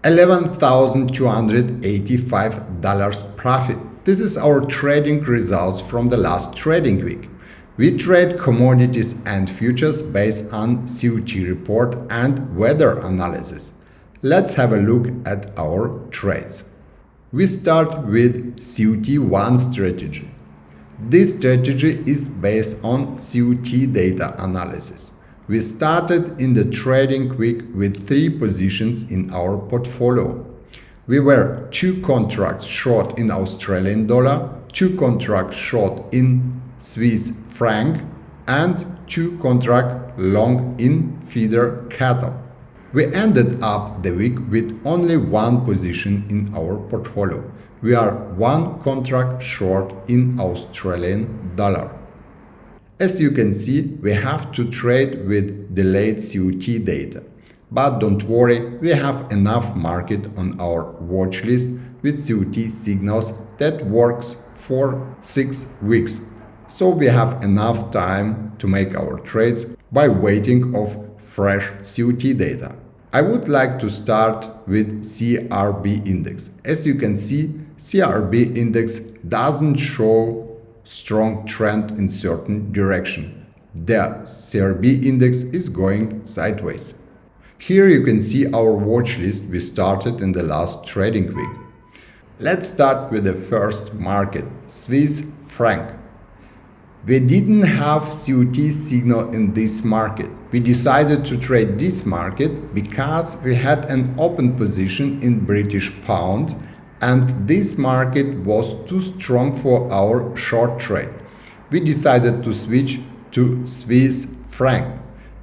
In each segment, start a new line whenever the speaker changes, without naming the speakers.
$11,285 profit. This is our trading results from the last trading week. We trade commodities and futures based on COT report and weather analysis. Let's have a look at our trades. We start with COT1 strategy. This strategy is based on COT data analysis. We started in the trading week with 3 positions in our portfolio. We were 2 contracts short in Australian dollar, 2 contracts short in Swiss franc, and 2 contracts long in feeder cattle. We ended up the week with only 1 position in our portfolio. We are 1 contract short in Australian dollar. As you can see, we have to trade with delayed COT data. But don't worry, we have enough market on our watch list with COT signals that works for 6 weeks. So we have enough time to make our trades by waiting of fresh COT data. I would like to start with CRB index. As you can see, CRB index doesn't show strong trend in certain direction. The CRB index is going sideways. Here you can see our watch list we started in the last trading week. Let's start with the first market, Swiss franc. We didn't have COT signal in this market. We decided to trade this market because we had an open position in British pound and this market was too strong for our short trade. We decided to switch to Swiss franc.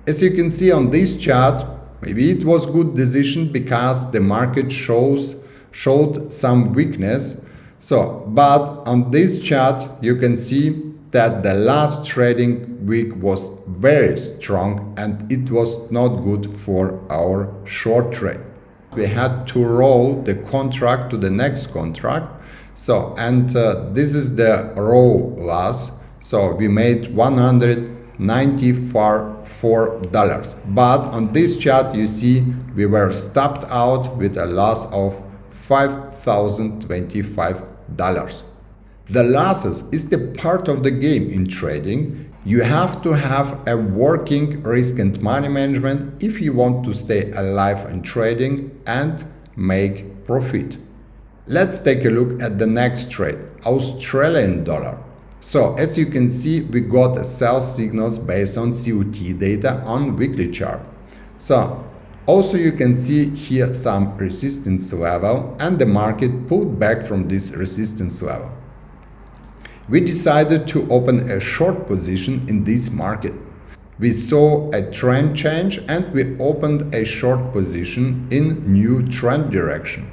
As you can see on this chart, maybe it was good decision because the market showed some weakness. But on this chart you can see that the last trading week was very strong and it was not good for our short trade. We had to roll the contract to the next contract. This is the roll loss. So we made $194. But on this chart you see we were stopped out with a loss of $5,025. The losses is the part of the game in trading. You have to have a working risk and money management if you want to stay alive in trading and make profit. Let's take a look at the next trade, Australian dollar. So as you can see, we got a sell signals based on COT data on weekly chart. So also you can see here some resistance level and the market pulled back from this resistance level. We decided to open a short position in this market. We saw a trend change and we opened a short position in new trend direction.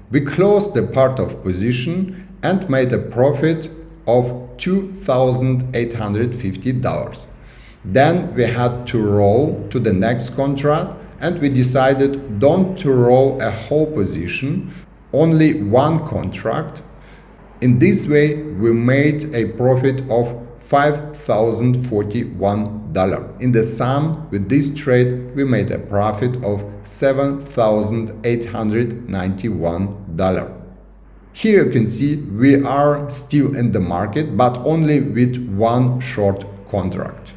We closed the part of position and made a profit of $2,850. Then we had to roll to the next contract and we decided don't to roll a whole position, only 1 contract. In this way, we made a profit of $5,041. In the sum with this trade, we made a profit of $7,891. Here you can see we are still in the market, but only with 1 short contract.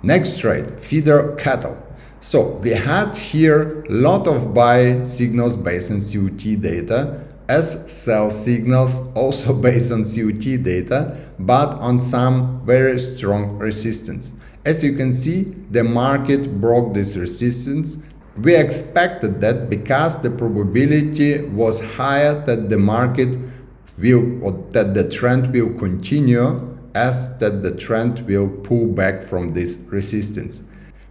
Next trade, feeder cattle. So we had here a lot of buy signals based on COT data, as sell signals also based on COT data, but on some very strong resistance. As you can see, the market broke this resistance. We expected that because the probability was higher that the market will, or that the trend will continue, as that the trend will pull back from this resistance.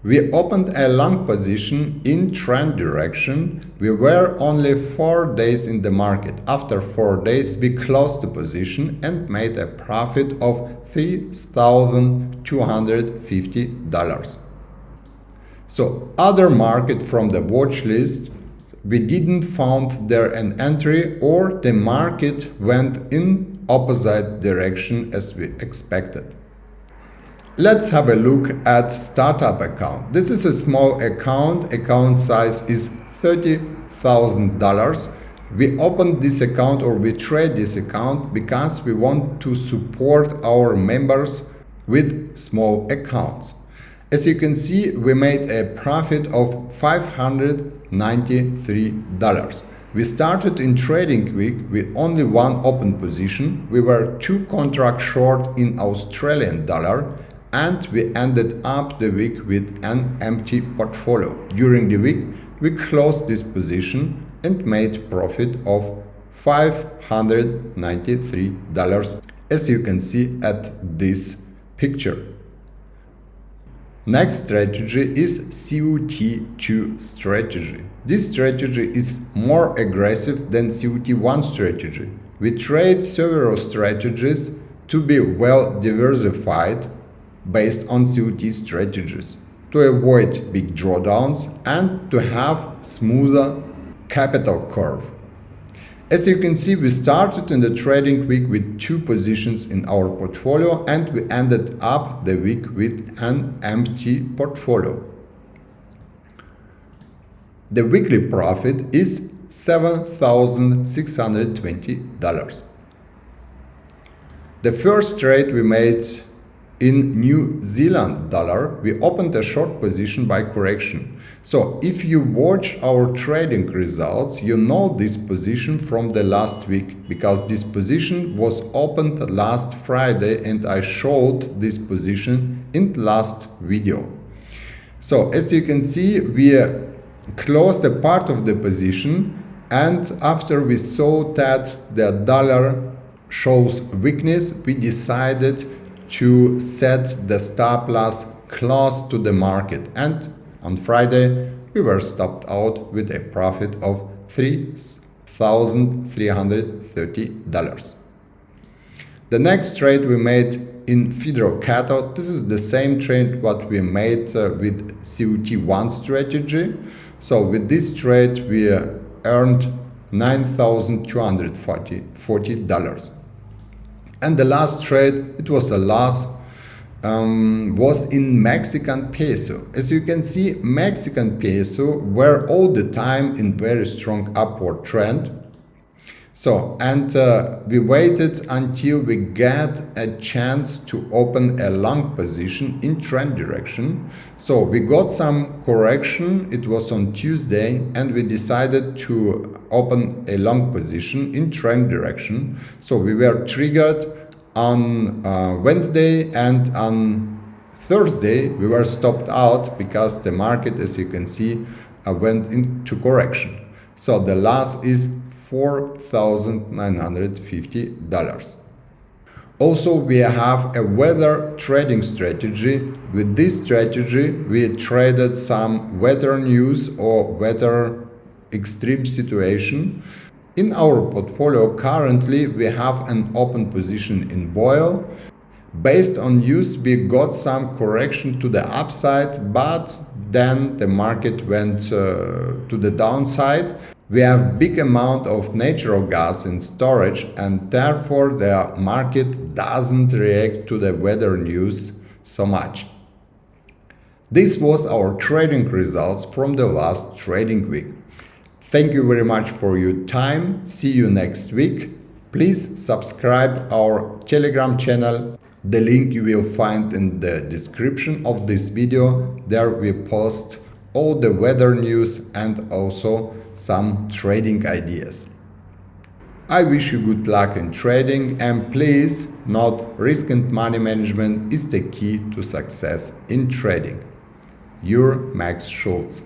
We opened a long position in trend direction. We were only 4 days in the market. After 4 days, we closed the position and made a profit of $3,250. So other market from the watch list, we didn't found there an entry or the market went in opposite direction as we expected. Let's have a look at startup account. This is a small account. Account size is $30,000. $5,000. We opened this account, or we trade this account, because we want to support our members with small accounts. As you can see, we made a profit of $593. We started in trading week with only one open position. We were 2 contracts short in Australian dollar, and we ended up the week with an empty portfolio. During the week, we closed this position and made profit of $593, as you can see at this picture. Next strategy is COT2 strategy. This strategy is more aggressive than COT1 strategy. We trade several strategies to be well diversified based on COT strategies, to avoid big drawdowns and to have smoother capital curve. As you can see, we started in the trading week with 2 positions in our portfolio, and we ended up the week with an empty portfolio. The weekly profit is $7,620. The first trade we made in New Zealand dollar, we opened a short position by correction. So if you watch our trading results, you know this position from the last week, because this position was opened last Friday and I showed this position in the last video. So as you can see, we closed a part of the position, and after we saw that the dollar shows weakness, we decided to set the stop loss close to the market, and on Friday we were stopped out with a profit of $3,330. The next trade we made in Federal Cattle. This is the same trade what we made with COT1 strategy. So with this trade we earned $9,240. And the last trade, it was a loss, was in Mexican peso. As you can see, Mexican peso were all the time in very strong upward trend. So, and we waited until we get a chance to open a long position in trend direction. So we got some correction, it was on Tuesday, and we decided to open a long position in trend direction. So we were triggered on Wednesday, and on Thursday we were stopped out because the market, as you can see, went into correction. So the loss is $4,950. Also, we have a weather trading strategy. With this strategy, we traded some weather news or weather extreme situation. In our portfolio, currently, we have an open position in oil. Based on news, we got some correction to the upside, but then the market went to the downside. We have big amount of natural gas in storage, and therefore the market doesn't react to the weather news so much. This was our trading results from the last trading week. Thank you very much for your time. See you next week. Please subscribe our Telegram channel. The link you will find in the description of this video. There we post all the weather news and also some trading ideas. I wish you good luck in trading, and please note, risk and money management is the key to success in trading. Your Max Schultz.